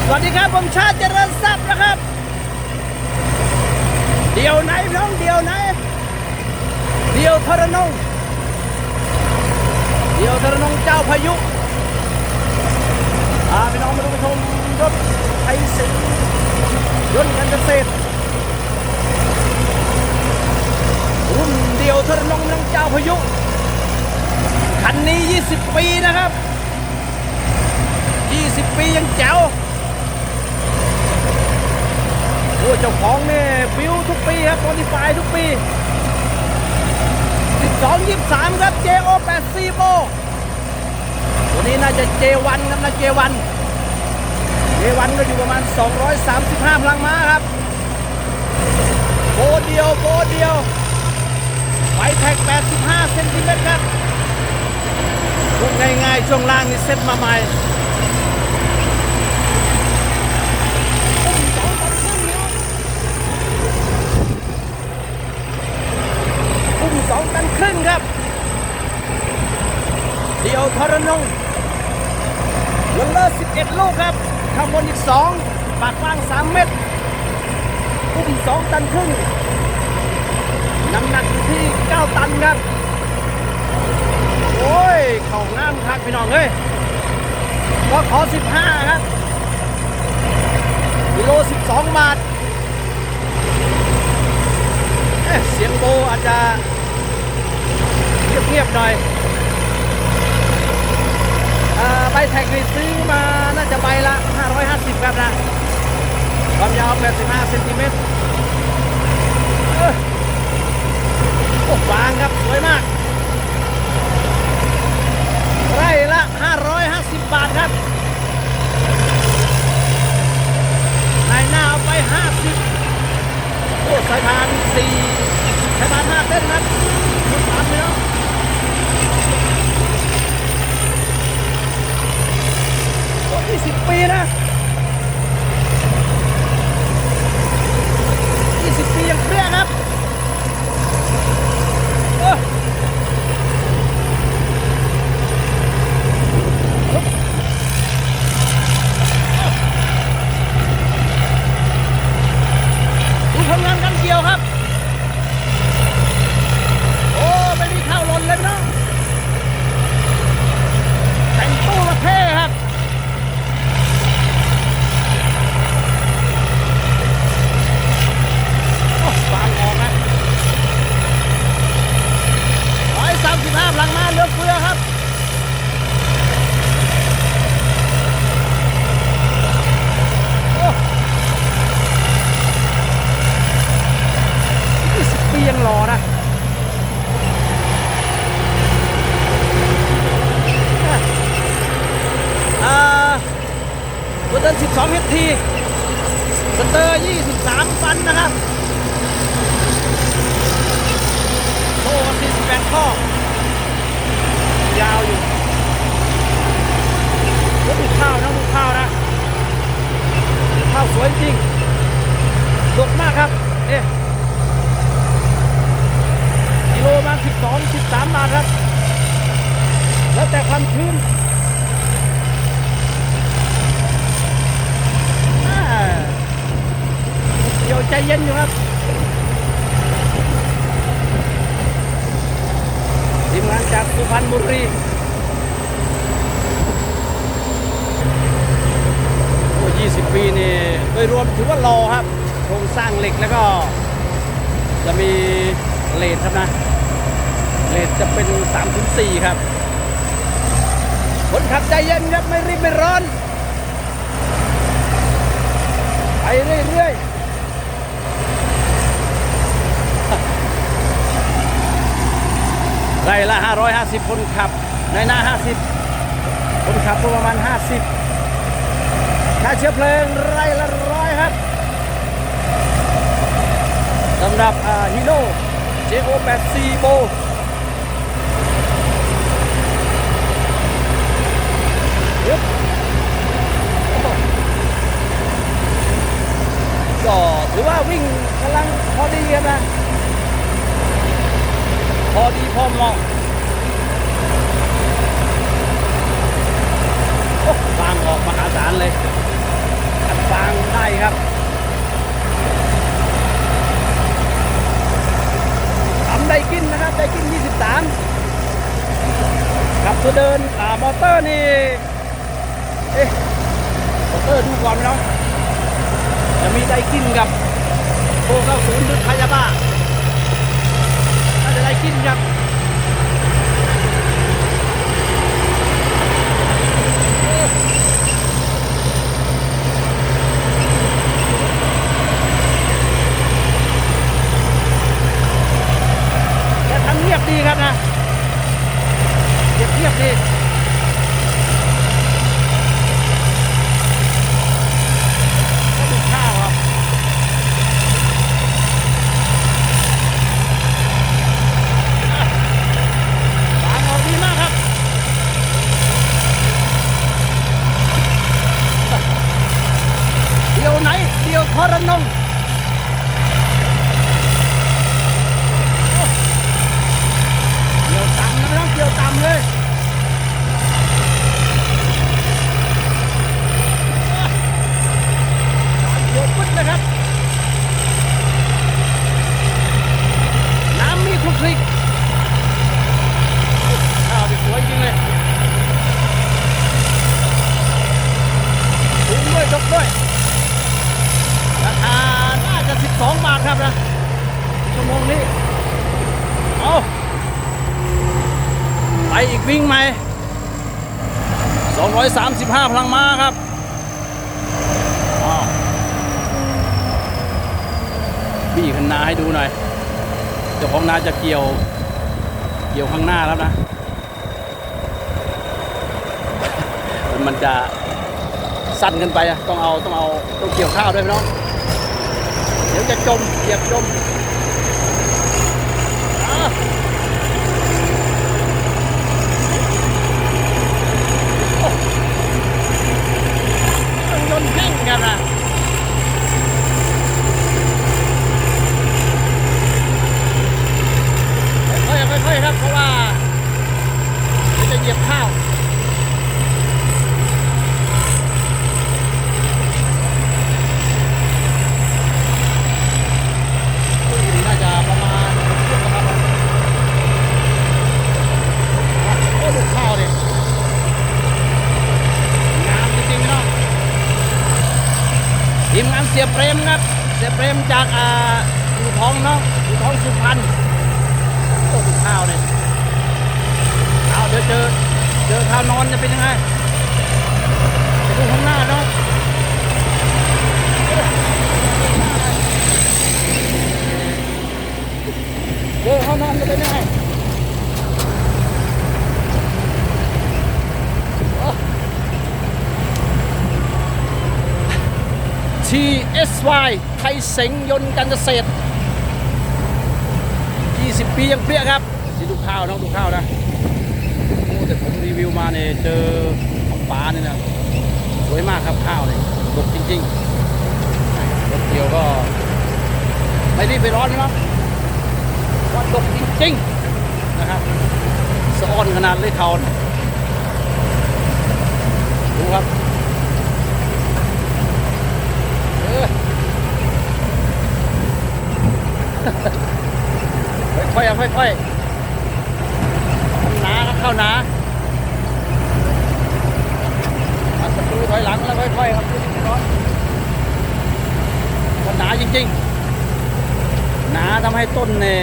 สวัสดีครับผมชาติเจริญทรัพย์นะครับเดี่ยวไหนพี่น้องเดี่ยวไหนเดี่ยวทรนงเดี่ยวทรนงเจ้าพายุพี่น้องมาดูชมรถไทยสิงยนต์การเกษตรรุ่นเดี่ยวทรนงน้องเจ้าพายุคันนี้20 ปีนะครับ20 ปียังแจ๋วโอ้เจ้าของเนี่ยบิวทุกปีครับโมดิฟายทุกปี12-23ครับ JO84 โบตัวนี้น่าจะ J1 ครับนะ J1 ก็อยู่ประมาณ235พลังม้าครับโบเดียวไฟแท็ก85เซนติเมตรครับช่วงง่ายๆช่วงล่างนี่เซ็ตมาใหม่2 ตันครึ่งครับเดี่ยวทรนงลงเลอร์11 ลูกครับข้างบนอีก2ปากกว้าง3 เมตรอุ้ม2 ตันครึ่งน้ำหนักอยู่ที่9 ตันครับโอ้ยเข่าน้ำคักพี่น้องเอ้ยก็ขอ15ครับกิโล12 บาทเสียงโบอาจจะเงียบๆหน่อยใบแท็กนี่ซื้อมาน่าจะใบละ550ครับนะความยาว85เซนติเมตรโอ้วางครับสวยมากไร่ละ550 บาทครับนายหน้าเอาไป50โอ้สายพาน4สายพาน5 เส้นครับดูตามเลยเนาะ20 ปีนะ20 ปียังเปรี้ยครับดูทำงานกันเกี่ยวครับโอ้ไม่มีข้าวหล่นเลยพี่น้องแต่งตู้มาเท่ครับวางออกนะ135พลังม้าเหลือเฟือครับ20 ปียังรอนะตัวเดิน12 HT สเตอร์23 ตันนะครับโซ่48 ข้อยาวอยู่รถดูข้าวนะดูข้าวนะข้าวสวยจริงดกมากครับกิโลมา12-13 บาทครับแล้วแต่ความชื้นเดี๋ยวใจเย็นอยู่ครับทีมงานจากสุพรรณบุรีโอ้20 ปีนี่โดยรวมถือว่ารอครับโครงสร้างเหล็กแล้วก็จะมีเลทครับนะเลทจะเป็น 3-4 ครับคนขับใจเย็นครับไม่รีบไม่ร้อนไปเรื่อยๆไร่ละ550คนขับในหน้า50คนขับประมาณ50ค่าเชื้อเพลิงไร่ละ100ครับสำหรับฮีโน่ JO84 โบก็ถือว่าวิ่งกำลังพอดีครับนะพอดีพอเหมาะวางออกมหาศาลเลย เตอร์นี่เอ๊ะมอเตอร์ดูก่อนพี่น้องจะมีไดกินกับโค90หรือคายาบ้าน่าจะไดกินครับแต่ทำเงียบดีครับนะเงียบดีก็ดูข้าวครับวางออกดีมากครับเดี๋ยวไหนเดี๋ยวทรนงเดี๋ยวต่ำนะไม่ต้องเดี๋ยวต่ำเลยเดี๋ยวปึ๊ดนะครับน้ำมีคลุกคลิกข้าวไปสวยจริงเลยถุงด้วยจบด้วยราคาน่าจะ12 บาทครับนะชั่วโมงนี้เอาไปอีกวิ่งไหม235 พลังม้าครับบี้คันนาให้ดูหน่อยเจ้าของนาจะเกี่ยวข้างหน้าแล้วนะมันจะสั้นกันไปอะต้องเกี่ยวข้าวด้วยพี่น้องเดี๋ยวจะจมเหยียบจมยนต์แห้งกันนะค่อยๆครับเพราะว่าจะเหยียบข้าวน่าจะประมาณโอ้ดูข้าวดิงามจริงๆเนาะทีมงานเสียเปรมครับเสียเปรมจากอู่ทองเนาะอู่ทองสุพรรณโอ้ดูข้าวเนี่ยเอาเดี๋ยวเจอข้าวนอนจะเป็นยังไงไปดูข้างหน้าเนาะเจอข้าวนอนจะเป็นยังไงTSY ไทยเสงยนต์การเกษตร20 ปียังเปรี้ยครับที่ดูข้าวน้องดูข้าวนะโอ้แต่ผมรีวิวมาเนี่ยเจอของปลาเนี่ยนะสวยมากครับข้าวเนี่ยดกจริงๆรถเกี่ยวก็ไม่รีบไปร้อนนะครับว่าดกจริงๆนะครับสะอ้อนขนาดเลยเขาดูครับค่อยๆค่อยๆหนาครับเข้าหนาอัดประตูถอยหลังแล้วค่อยๆครับร้อนหนาจริงๆหนาทำให้ต้นเนี่ย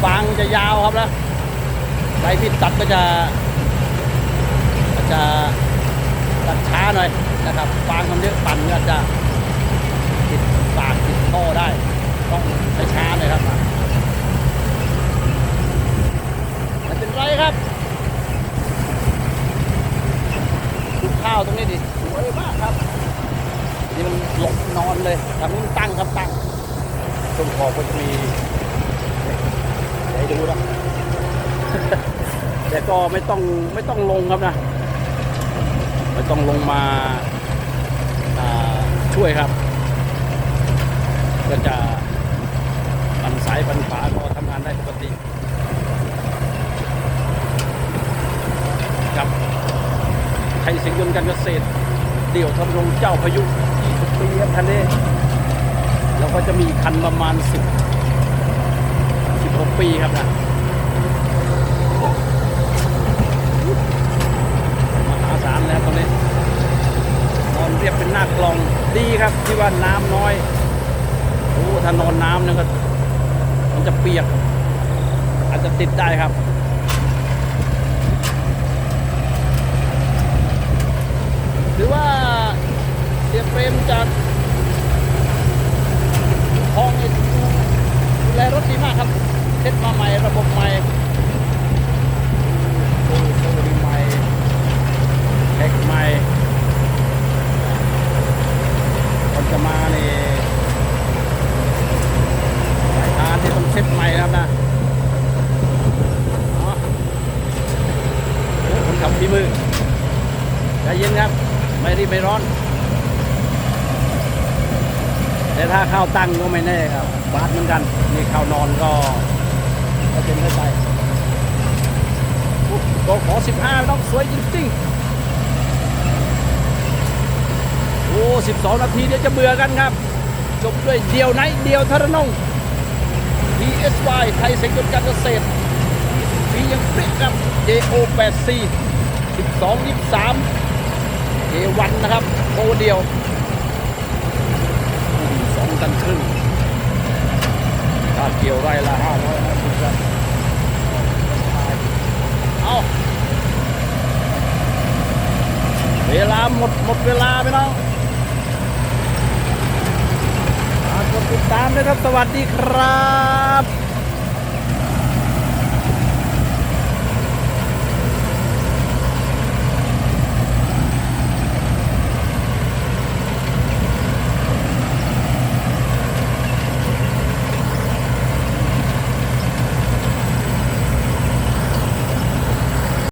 ฟางจะยาวครับแล้วใบพิษตัดก็จะตัดช้าหน่อยนะครับฟางมันเยอะปั่นก็จะติดปากติดท่อได้ต้องใช้ช้าเลยครับไม่เป็นไรครับดูข้าวตรงนี้ดิสวยมากครับนี่มันหลบนอนเลยทำนี้มันตั้งครับตั้งต้นคอก็จะมีให้ดูนะ แต่ก็ไม่ต้องลงครับนะไม่ต้องลงมาช่วยครับก็จะปั่นสายปั่นขวาก็ทำงานได้ปกติครับไทยเสียงยนต์การเกษตรเดี่ยวทำรงเจ้าพายุ20 ปีครับคันนี้แล้วก็จะมีคันประมาณ16 ปีครับนะ นะครับตรงนี้นอนเรียบเป็นหน้ากลองดีครับที่ว่าน้ำน้อยโอ้ถ้านอนน้ำเนี่ยก็มันจะเปียกอาจจะติดได้ครับหรือว่าเสียเฟรมจากห้องดูแลรถดีมากครับเซ็ตมาใหม่ระบบใหม่โอ้โหดีใหม่แท็กใหม่คนจะมาเนี่ยสายทานที่ต้องเซ็ตใหม่ครับนะคนขับฝีมือใจเย็นครับไม่รีบไม่ร้อนแต่ถ้าเข้าตั้งก็ไม่แน่ครับบาดเหมือนกันนี่เข้านอนก็เป็นไม่ไปก็ขอ15น้องสวยจริงๆโอ้12 นาทีเดี๋ยวจะเบื่อกันครับจบด้วยเดียวไหนเดียวทรนง PSY ไทยเซ็งยนต์การเกษตรปียังฟริกครับ JO84 12-23 J1 นะครับโอเดียว2 ตันครึ่งค่าเกี่ยวไร่ละ500นะคุณครับเอาเวลาหมดเวลาไปน้องกดติดตามด้วยครับสวัสดีครับ